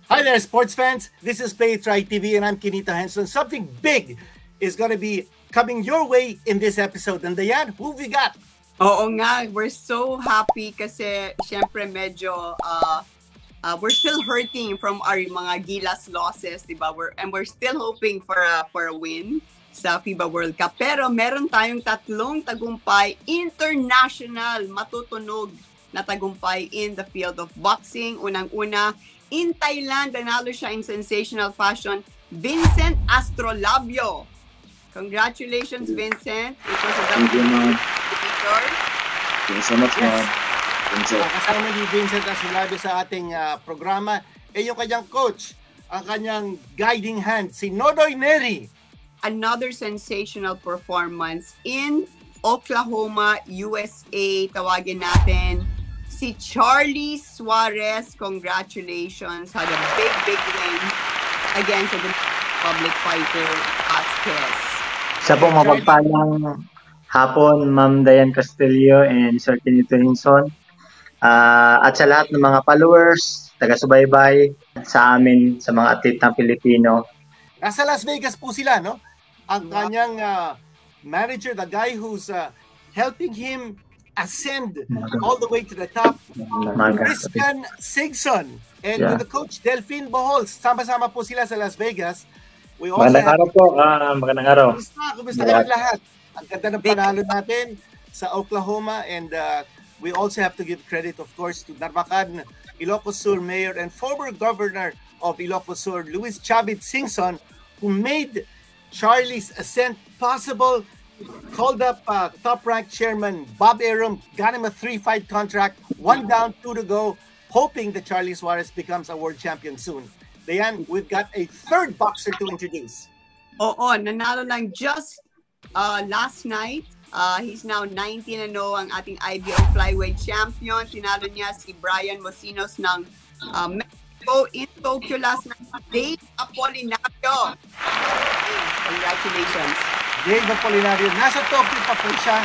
Hi there, sports fans. This is Play It Right TV, and I'm Kinita Henson. Something big is going to be coming your way in this episode. And Dayan, who we got? Oo nga, we're so happy kasi syempre medyo we're still hurting from our mga Gilas losses, di ba? We're still hoping for a win sa FIBA World Cup. Pero meron tayong tatlong tagumpay international matutunog na tagumpay in the field of boxing. Unang-una, in Thailand, nanalo siya in sensational fashion, Vincent Astrolabio. Congratulations, Vincent. It was a Thank you so much, ma'am. Kasama ni Vincent Astrolabio sa ating programa yung kanyang coach, ang kanyang guiding hand, si Nonoy Neri. Another sensational performance in Oklahoma, USA. Tawagin natin si Charlie Suarez. Congratulations. Had a big win against the public fighter, Vasquez. Sa po mapagpalang hapon, Ma'am Dayan Castillo and Sir Kinito Henson. At sa lahat ng mga followers, taga-subaybay sa amin, sa mga atlet ng Pilipino. Nasa Las Vegas po sila, no? Ang kanyang manager, the guy who's helping him ascend all the way to the top, Christian Sigson. And with the coach, Delphine Bohols. Sama-sama po sila sa Las Vegas. Magandang araw po. Magandang araw. Kumusta kayong lahat? Ang ganda ng panalo natin sa Oklahoma, and we also have to give credit, of course, to Narvacan, Ilocos Sur Mayor and former Governor of Ilocos Sur, Luis Chavit Singson, who made Charlie's ascent possible. Called up top-ranked chairman Bob Arum, got him a 3-fight contract, 1 down, 2 to go, hoping that Charlie Suarez becomes a world champion soon. Dayan, we've got a third boxer to introduce. Oo, nanalo lang just last night. He's now 19-0 ang ating IBO flyweight champion. Tinalo niya si Brian Mosinos ng Mexico in Tokyo last night. Dave Apolinario. Congratulations. Dave Apolinario. Nasa Tokyo pa po siya.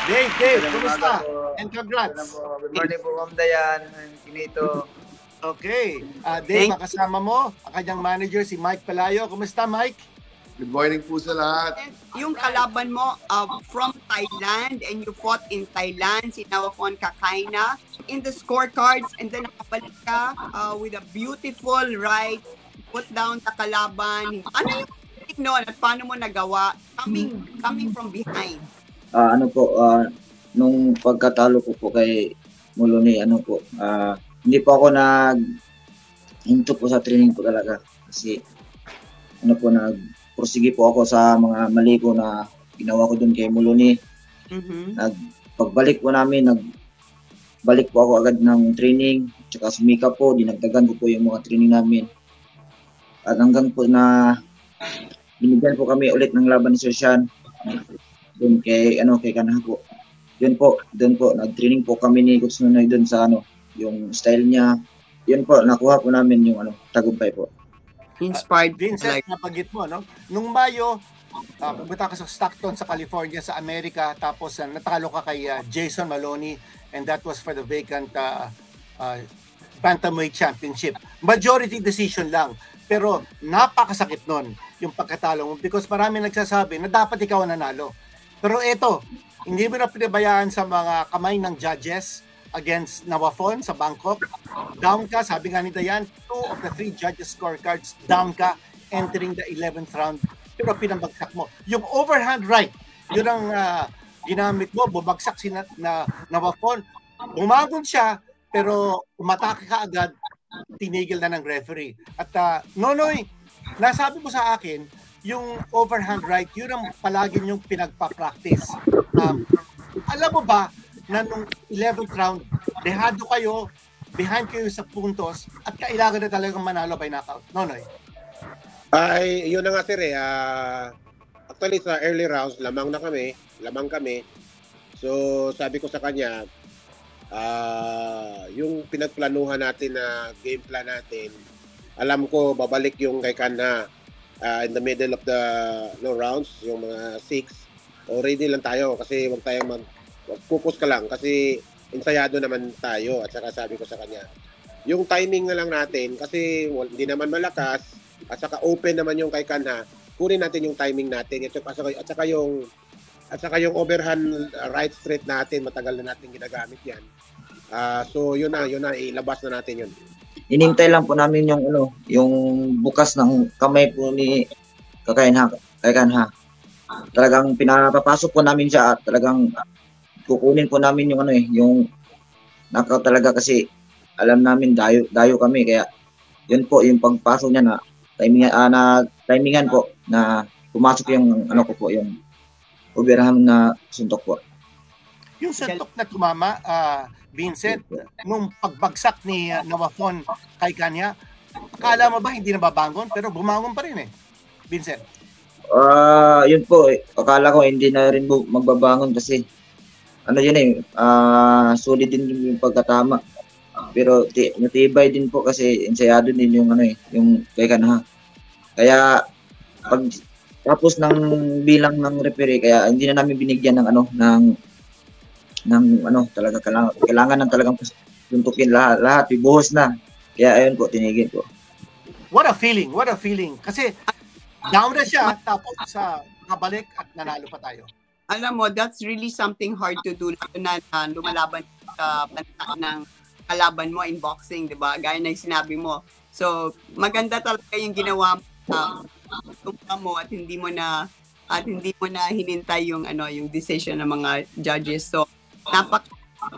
Dave, kumusta? And congrats. Good morning po, Ma'am Dayan. Kinito. Okay. Dave, makasama mo ang kanyang manager, si Mike Pelayo. Kumusta, Mike? Good morning po sa lahat. And yung kalaban mo from Thailand, and you fought in Thailand, si Nawafon Kakaina, in the scorecards, and then nakabalik ka with a beautiful right, put down sa kalaban. Ano yung noon at paano mo nagawa coming from behind? Nung pagkatalo ko po kay Muluni, hindi po ako hinto po sa training po talaga. Kasi nagpursige po ako sa mga mali ko na ginawa ko dun kay Muluni. Pagbalik po namin, nagbalik po ako agad ng training, tsaka sumika po, dinagdagan ko po yung mga training namin. At hanggang po na binigyan po kami ulit ng laban ni Sir Sean doon kay Kanaha po. Doon po nag-training po kami ni Coach Nonoy doon sa yung style niya. Yun po, nakuha po namin yung tagumpay po. Inspired. Vincent, napagit mo, no? Nung Mayo, pumunta ka sa Stockton sa California sa Amerika, tapos natalo ka kay Jason Maloney, and that was for the vacant Bantamweight Championship. Majority decision lang. Pero napakasakit nun yung pagkatalo mo because marami nagsasabi na dapat ikaw ang nanalo. Pero eto, hindi mo na pinabayaan sa mga kamay ng judges against Nawafon sa Bangkok. Down ka, sabi nga ni Dayan, 2 of the 3 judges scorecards, down ka, entering the 11th round. Pero pinabagsak mo. Yung overhand right, yun ang ginamit mo, bumagsak si Nawafon. Bumagon siya, pero umatake ka agad, tinigil na ng referee. At Nonoy, nasabi mo sa akin, yung overhand right, yun ang palagi yung pinagpa-practice. Alam mo ba na nung 11th round, dehado kayo, behind kayo sa puntos, at kailangan na talagang manalo by knockout? Nonoy? Ay, yun na nga sir actually sa early rounds, lamang kami. So sabi ko sa kanya, yung pinagplanuhan natin na game plan natin, alam ko babalik yung kay Kana in the middle of the rounds, yung mga 6. Ready lang tayo kasi wag tayong focus ka lang kasi ensayado naman tayo. At saka sabi ko sa kanya, yung timing na lang natin kasi hindi naman malakas at saka open naman yung kay Kanha. Kunin natin yung timing natin at saka yung overhand right straight natin, matagal na natin ginagamit yan. So yun na, ilabas na natin yun. Inintay lang po namin yung bukas ng kamay po ni kay Kanha. Talagang pinapapasok po namin siya at talagang kukunin po namin yung knockout talaga kasi alam namin dayo kami kaya yun po yung pagpasok niya na timingan po na pumasok yung yung overhand na suntok po. Yung suntok na tumama, Vincent, nung pagbagsak ni Nawafon kay Kanya, akala mo ba hindi na babangon pero bumangon pa rin Vincent? Yun po, akala ko hindi na rin magbabangon kasi solid din yung pagkatama. Pero matibay din po kasi ensayado din yung yung kay Kanha. Kaya pag tapos ng bilang ng referee kaya hindi na namin binigyan ng talaga kailangan ng talagang suntukin lahat ibuhos na. Kaya ayun po tinigil ko. What a feeling kasi down na siya tapos sa kabalik at nanalo pa tayo. Alam mo, that's really something hard to do na lumalaban sa bansa ng kalaban mo in boxing, 'di ba? Gaya ng sinabi mo. So, maganda talaga yung ginawa mo at hindi mo na hinintay yung yung decision ng mga judges. So,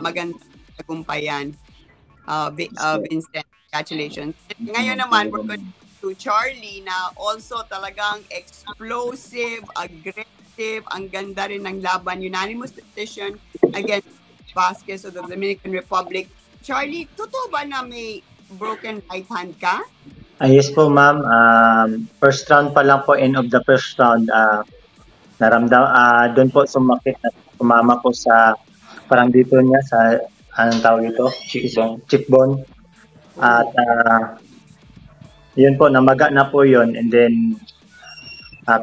maganda tagumpayan. Vincent, congratulations. Ngayon naman, we're going to Charlie na also talagang explosive, aggressive, ang ganda rin ng laban, unanimous decision against Vasquez of the Dominican Republic. Charlie, totoo ba na may broken right hand ka? Yes po, ma'am. First round pa lang po, end of the first round, doon po sumakit at kumama po sa parang dito niya sa anong tawag ito? Cheekbone. At yun po, namaga na po yun. And then,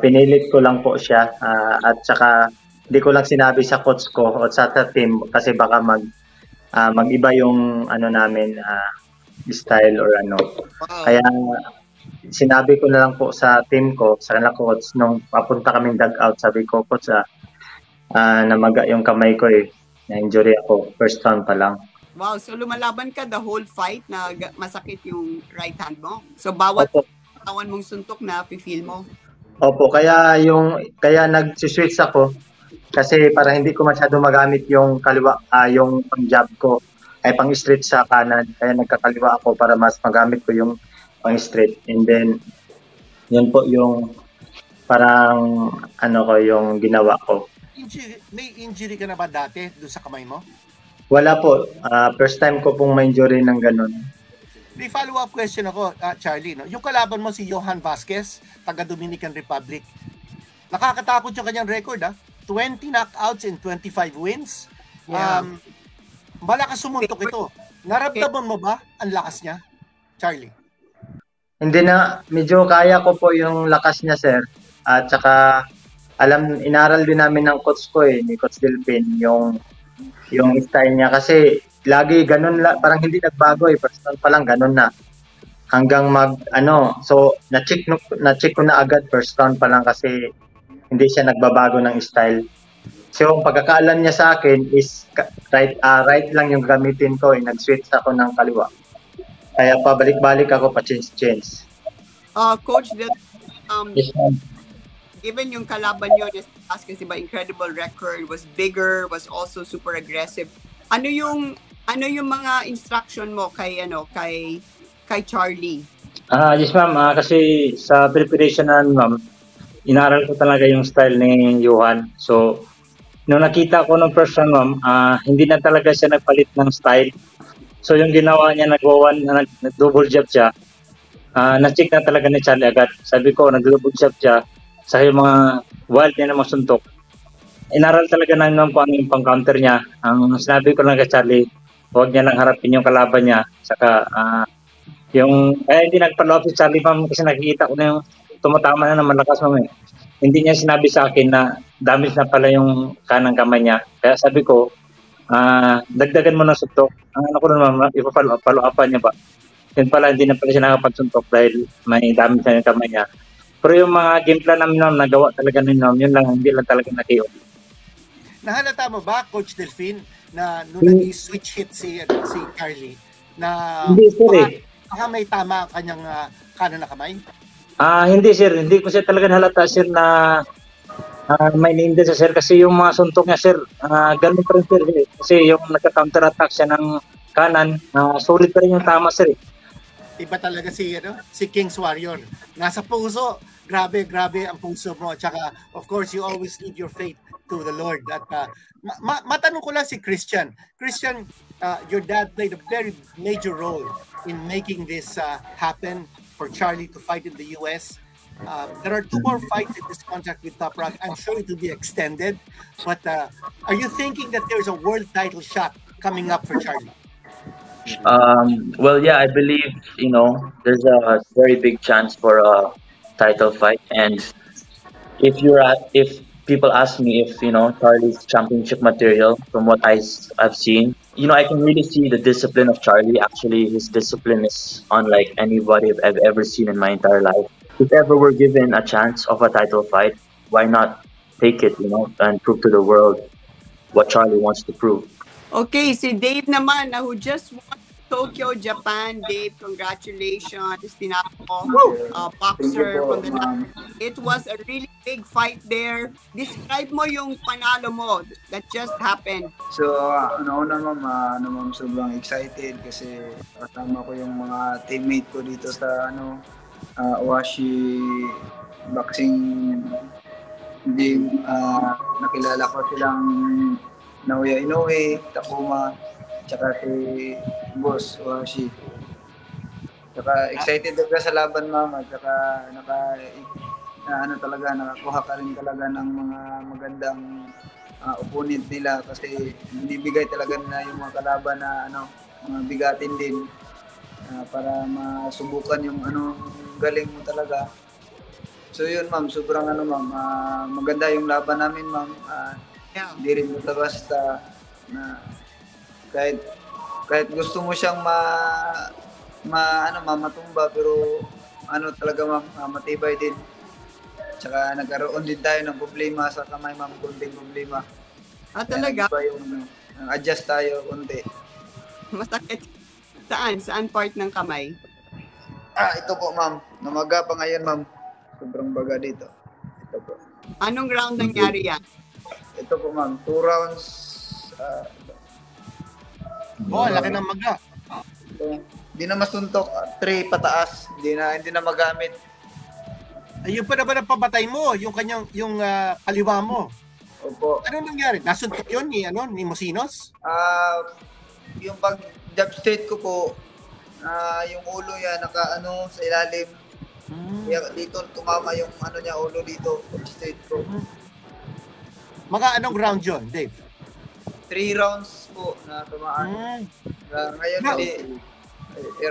pinilit ko lang po siya. At saka, hindi ko lang sinabi sa coach ko o sa team kasi baka mag-iba yung namin style or Wow. Kaya sinabi ko na lang po sa team ko, sa kanila coach, nung papunta kaming dugout, sabi ko, coach, namaga yung kamay ko na-injury ako, first round pa lang. Wow, so lumalaban ka the whole fight na masakit yung right hand mo? So bawat tawan mong suntok na feel mo? Opo, kaya nag-switch ako kasi para hindi ko masyado magamit yung kaliwa, yung pang-jab ko ay pang-straight sa kanan. Kaya nagkakaliwa ako para mas magamit ko yung pang-straight. And then, yun po yung parang yung ginawa ko. May injury ka na ba dati doon sa kamay mo? Wala po. First time ko pong ma-injury ng ganun. May follow-up question ako, Charlie. No? Yung kalaban mo si Johan Vasquez, taga Dominican Republic. Nakakatakot yung kanyang record, 20 knockouts and 25 wins. Yeah. Malakas sumuntok ito. Naramdaman mo ba ang lakas niya, Charlie? Hindi na, medyo kaya ko po yung lakas niya, sir. At saka, inaral din namin ng coach ko ni Coach Delpin, yung style niya. Kasi, lagi ganun, parang hindi nagbago First round pa lang, ganun na. Hanggang so, na-check ko na agad first round pa lang kasi hindi siya nagbabago ng style. So, ang pagkakaalam niya sa akin is right lang yung gamitin ko. Nag-switch ako ng kaliwa. Kaya pabalik-balik ako pa-change. Coach, Yes, ma'am. given yung kalaban nyo, kasi ba incredible record, was bigger, was also super aggressive. Ano yung mga instruction mo kay Charlie? Yes, ma'am. Kasi sa preparation na, ma'am, inaral ko talaga yung style ni Johan. So, nung nakita ko nung first round, ma'am, hindi na talaga siya nagpalit ng style. So, yung ginawa niya, nag-double jab siya. Na-check na talaga ni Charlie agad. Sabi ko, nag-double jab siya. Sa yung mga wild niya na masuntok. Inaral talaga namin kung ano yung pang-counter niya. Ang sinabi ko lang kay Charlie, huwag niya lang harapin yung kalaban niya. Saka, hindi nagpa-love si Charlie, ma'am, kasi nakikita ko na yung tumatama na malakas, ma'am. Hindi niya sinabi sa akin na damage na pala yung kanang kamay niya. Kaya sabi ko, dagdagan mo ng suntok. Ang ano ko naman, ipapalo upan niya ba? Yun pala, hindi na pala siya nakapagsuntok dahil may dami sa yung kamay niya. Pero yung mga game plan namin noon, nagawa talaga nun, yun lang, hindi lang talaga na-KO. Nahalata mo ba, Coach Delphine, na nung nag-switch hit si Carly, na Hindi, sir, baka may tama ang kanyang kanan na kamay? Hindi sir, hindi ko siya talaga halata sir na may name din sa sir kasi yung mga suntok niya sir, ganun pa rin sir kasi yung nagka-counter attack siya ng kanan, solid pa rin yung tama sir. Iba talaga si King's Warrior. Nasa puso, grabe ang puso mo. Tsaka, of course, you always lead your faith to the Lord. At matanong ko lang si Christian. Christian, your dad played a very major role in making this happen for Charlie to fight in the US. There are 2 more fights in this contract with Top Rank. I'm sure it will be extended. But are you thinking that there's a world title shot coming up for Charlie? Well, yeah, I believe, there's a very big chance for a title fight. And if people ask me if, Charlie's championship material from what I've seen, I can really see the discipline of Charlie. Actually, his discipline is unlike anybody I've ever seen in my entire life. If ever we're given a chance of a title fight, why not take it, and prove to the world what Charlie wants to prove. Okay, si Dave naman, who just won Tokyo, Japan. Dave, congratulations. Tinapos boxer from the It was a really big fight there. Describe mo yung panalo mo that just happened. So, ma'am, sobrang excited kasi kasama ko yung mga teammate ko dito sa Owashi Boxing Gym. Nakilala ko silang Naoya Inoue, Takuma, tsaka si Boss Owashi. Tsaka excited talaga sa laban, ma'am, at tsaka nakakuha ka rin talaga ng mga magandang opponent nila kasi binibigay talaga na yung mga kalaban na mga bigatin din para masubukan yung galing mo talaga. So yun, ma'am, sobrang maganda yung laban namin, ma'am. Hindi rin basta na kahit gusto mo siyang matumba pero talaga, ma'am, matibay din. Tsaka nagkaroon din tayo ng problema sa kamay, ma'am, kunting problema. Talaga? Adjust tayo kunti. Masakit. Saan part ng kamay? Ito po, ma'am. Namaga pa ngayon, ma'am. Sobrang baga dito. Ito po. Anong round nangyari yan? Ito po, ma'am. 2 rounds. Laki ng maga. Hindi na masuntok. 3 pataas. Hindi na magamit. Ayun pa naman ang pabatay mo, yung kaliwa mo. Opo. Ano nangyari? Nasuntok yun ni Mosinos? Yung pag-jab straight ko po, yung ulo niya sa ilalim. Kaya dito tumama yung niya, ulo dito, straight ko. Mga anong round yun, Dave? 3 rounds po na tumaan. Ngayon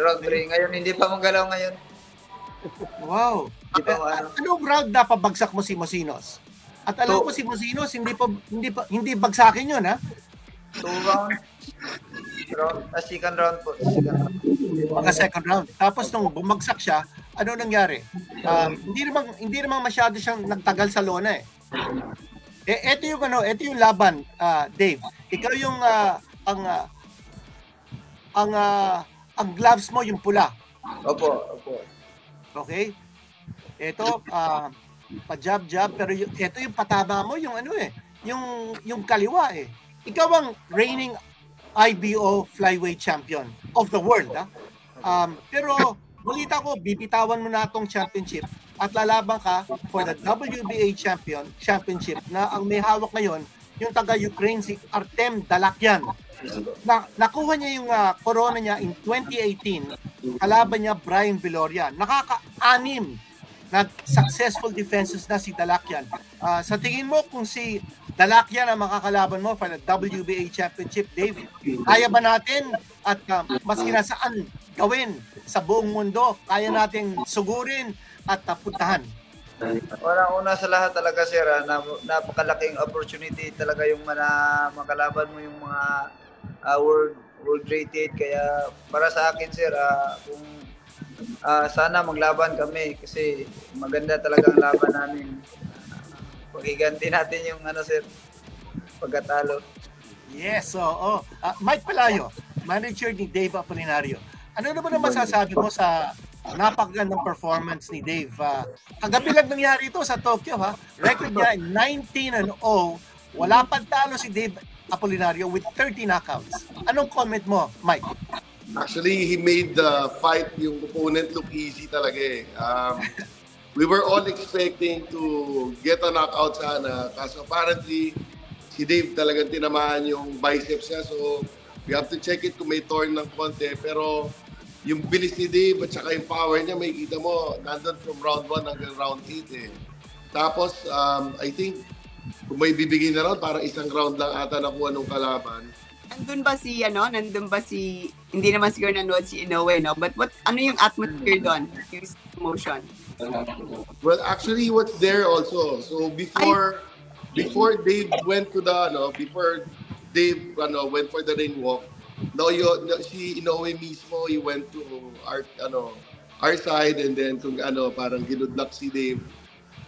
round 3. Ngayon hindi pa magalaw ngayon. Wow. Anong round na pabagsak mo si Mosinos? At alam ko si Mosinos hindi bagsakin yun, ha? 2 rounds. Second round po. Mga second round. Tapos nung bumagsak siya, ano nangyari? Hindi naman masyado siyang nagtagal sa lona eh. Ito yung laban, Dave. Ikaw yung ang gloves mo yung pula. Opo. Okay? Ito pa-jab, pero ito yung patama mo yung yung kaliwa eh. Ikaw ang reigning IBO flyweight champion of the world, ha? Pero balita ko, bibitawan mo na itong championship at lalaban ka for the WBA championship na ang may hawak ngayon, yung taga-Ukraine si Artem Dalakyan. Nakuha niya yung corona niya in 2018. Kalaban niya Brian Viloria. Nakaka-anim na successful defenses na si Dalakyan. Sa tingin mo kung si Dalakyan ang makakalaban mo for the WBA championship, Dave, kaya ba natin at maski na saan gawin sa buong mundo, kaya nating sugurin at puntahan? Una sa lahat talaga sir, napakalaking opportunity talaga yung makalaban mo yung mga world rated, kaya para sa akin sir, kung sana maglaban kami kasi maganda talaga ang laban namin. Pagiganti natin yung sir, pagkatalo. Yes, oo. Mike Palayo, manager ni Dave Apolinario. Ano naman ang masasabi mo sa napakagandang performance ni Dave? Kagabi lang nangyari ito sa Tokyo, ha? Record niya 19-0. Wala pang talo si Dave Apolinario with 30 knockouts. Anong comment mo, Mike? Actually, he made the fight, yung opponent, look easy talaga eh. We were all expecting to get a knockout sana. Kaso apparently, si Dave talagang tinamaan yung biceps niya. So, we have to check it kung may torn ng konti. Pero, yung bilis ni Dave at saka yung power niya, may kita mo, nandun from round 1 hanggang round 8 eh. Tapos, I think, kung may bibigay na round, parang isang round lang ata nakuha nung kalaban. Nandun ba si, hindi naman siguro nanood si Inoue, no? But ano yung atmosphere doon? Yung emotion? Well, actually, what's there also? So, before Dave went to before Dave went for the ring walk, si Inoue mismo, he went to our side, and then parang ginudlak si Dave.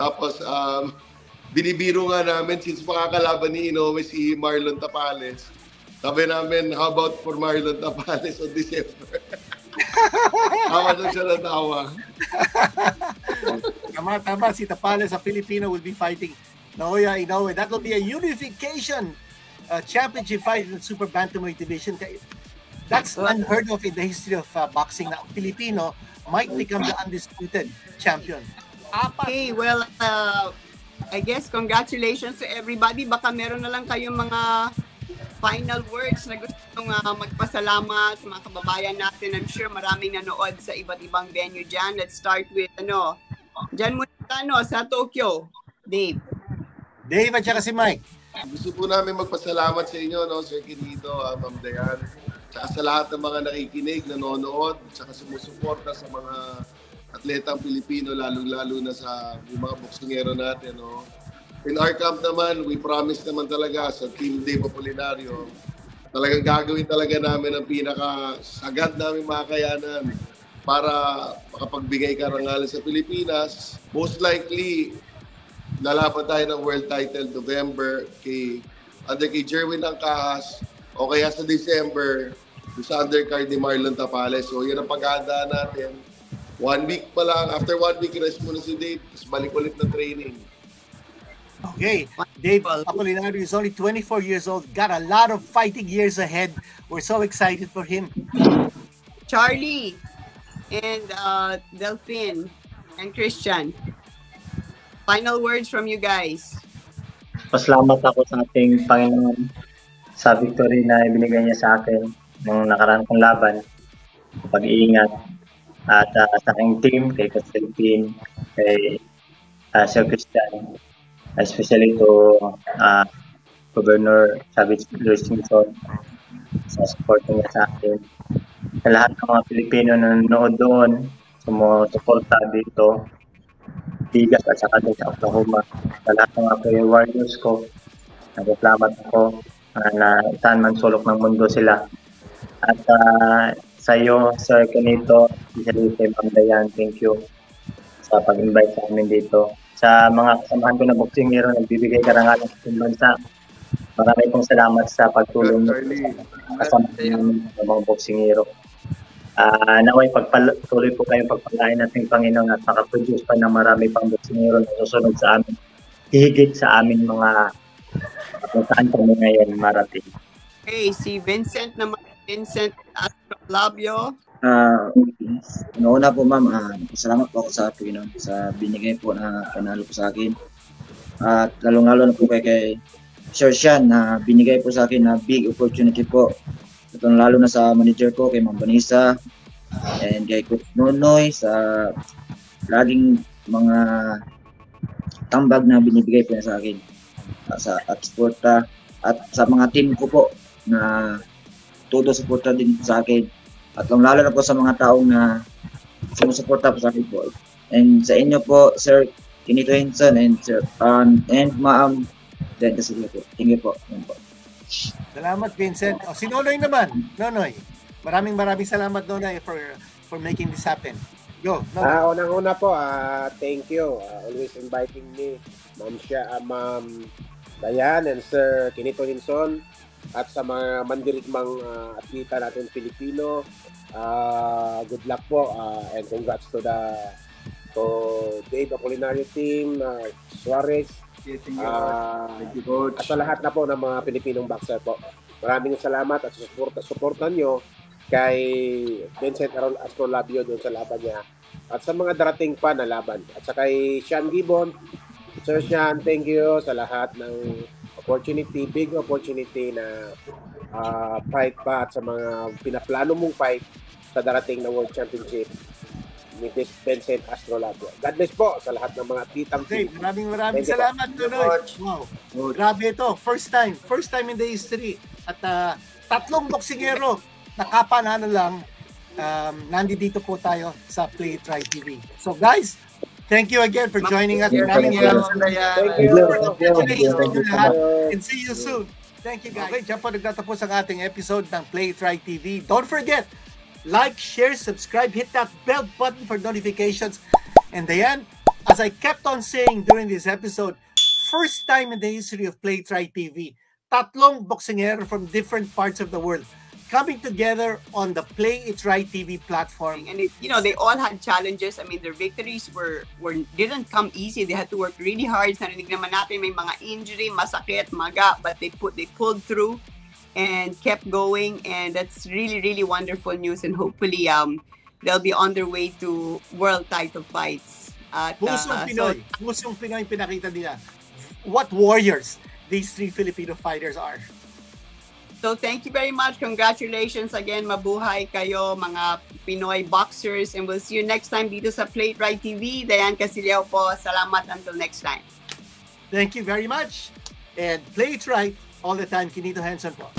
Tapos binibiro nga namin, since makakalaban ni Inoue si Marlon Tapales, sabi namin, how about for Marlon Tapales on December? Tawa na siya na tawa. Tama, si Tapales sa Filipino will be fighting Naoya Inoue. That will be a unification championship fight in the Super Bantamweight division. That's unheard of in the history of boxing. Na Filipino might become the undisputed champion. Okay, well, I guess congratulations to everybody. Baka meron na lang kayong mga final words na gusto nung magpasalamat sa mga kababayan natin. I'm sure maraming nanood sa iba't ibang venue dyan. Let's start with dyan muna sa Tokyo. Dave at saka si Mike. Gusto po namin magpasalamat sa inyo, Sir Quinito, Ma'am Dayan, saka sa lahat ng mga nakikinig, nanonood, saka sumusuporta sa mga atletang Pilipino, lalong-lalo na sa mga boksingero natin. In our camp naman, we promise naman talaga sa Team Dave Apolinario, talagang gagawin talaga namin ang pinakasagad namin makayanan para makapagbigay karangalan sa Pilipinas. Most likely, lalaban tayo ng world title November kay Jerwin Angkahas, o kaya sa December sa undercard ni Marlon Tapales. So yun ang pag-aandaan natin. 1 week pa lang. After 1 week, rest muna si Dave. Tapos balik ulit ng training. Okay. Dave Apolinario is only 24 years old. Got a lot of fighting years ahead. We're so excited for him. Charlie and Delphine and Christian. Final words from you guys. Pasalamat ako sa ating Panginoon sa victory na ibinigay niya sa akin nung nakaraan kong laban. Pag-iingat. At sa aking team, kay Castelpin, kay Sir Christian, especially to Governor Chavez Luis Simpson sa support niya sa akin. Sa lahat ng mga Pilipino na nanonood doon, sumusuporta dito, Bigas at saka din sa Oklahoma. Sa lahat ng mga warriors ko, nagreklamat ako na saan man sulok ng mundo sila. At sa iyo, Sir Quinito, especially kay Ma'am Dayan, thank you sa pag-invite sa amin dito. Sa mga kasamahan ko na boksingero, nagbibigay karangalan sa ating bansa. Marami pong salamat sa pagtulong sa kasamahan ng mga boksingero. Naway pagpatuloy po kayong pagpalain nating Panginoon at makaproduce pa ng marami pang boksingero na susunod sa amin. Hihigit sa amin mga saan kami ngayon marating. Okay, si Vincent naman. Vincent Astrolabio. Una po ma'am, salamat po ako sa Panginoon sa binigay po na panalo po sa akin. At lalong-lalo na po kay Sir Sean na binigay po sa akin na big opportunity po. At lalo na sa manager ko, kay Ma'am Vanessa, and kay Coach Nonoy sa laging mga tambag na binibigay po niya sa akin at suporta, at sa mga team ko po na todo suporta din sa akin, at lalo na po sa mga taong na sumusuporta po sa akin po, and sa inyo po Sir Kinito Henson and Sir, and Ma'am Dayan Castillo po. Thank you po. Yan po. Salamat, Vincent. O, si Nonoy naman. Nonoy. Maraming salamat, Nonoy, for making this happen. Go, Nonoy. Unang-una po, thank you. Always inviting me, Ma'am Dayan and Sir Kinito Hinson, at sa mga mandirigmang atleta natin Pilipino. Good luck po and congrats to the Dave Apolinario team, Suarez, at sa lahat na po ng mga Pilipinong boxer po. Maraming salamat at suportan nyo kay Vincent Astrolabio doon sa laban niya at sa mga darating pa na laban. At sa kay Sean Gibbon, Sir Sean, thank you sa lahat ng big opportunity na fight pa at sa mga pinaplano mong fight sa darating na World Championship ni Vincent Astrolabio. God bless po sa lahat ng mga titang team. Maraming salamat, Nonoy. Wow. Grabe ito. First time in the history. At tatlong boksingero na kapanano lang, nandito po tayo sa Play Try TV. So guys, thank you again for joining us. Thank you. And see you soon. Thank you guys. Okay, dyan po nagtatapos ang ating episode ng Play Try TV. Don't forget, like, share, subscribe, hit that bell button for notifications. And Dayan, as I kept on saying during this episode, first time in the history of Play Try TV, tatlong boksingero from different parts of the world coming together on the Play It Right TV platform. And they all had challenges. I mean, their victories didn't come easy. They had to work really hard. Narinig naman natin may mga injury, masakit, maga, but they pulled through and kept going, and that's really, really wonderful news. And hopefully, they'll be on their way to world title fights. Pusong Pinoy pinakita nila. What warriors these three Filipino fighters are. So thank you very much. Congratulations again. Mabuhay kayo mga Pinoy boxers, and we'll see you next time dito sa Play It Right TV. Dayan Castillo po. Salamat until next time. Thank you very much. And Play It Right all the time. Kinito Henson po.